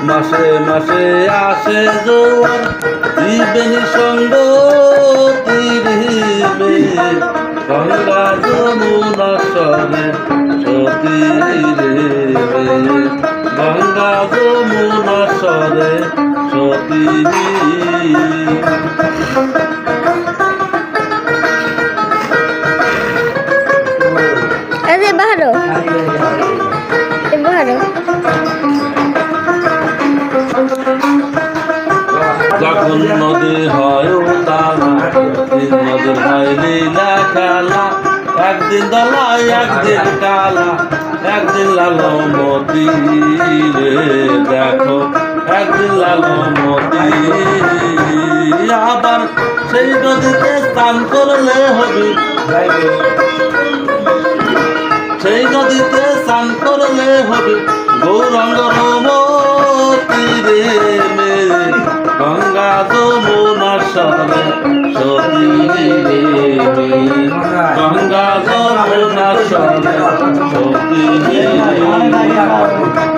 মাসে মাসে আসে জোয়ার জীবনী সঙ্গ তীরিবে গঙ্গা যমুনা সরে সতী রে গঙ্গা যমুনা সরে সতী अरे बाहरो बाहरो যখন নদী হয় তালা নদীর হয় লীলা খেলা একদিন দলা একদিন কালা একদিন লালমতি রে দেখো একদিন লালমতি আবার সেই নদীতে স্নান করলে হবে সেই নদীতে স্নান করলে হবে গৌরাঙ্গ রমতি রে মেরে গঙ্গা যমুনা সরে সতী রে গঙ্গা যমুনা সরে সতী রে।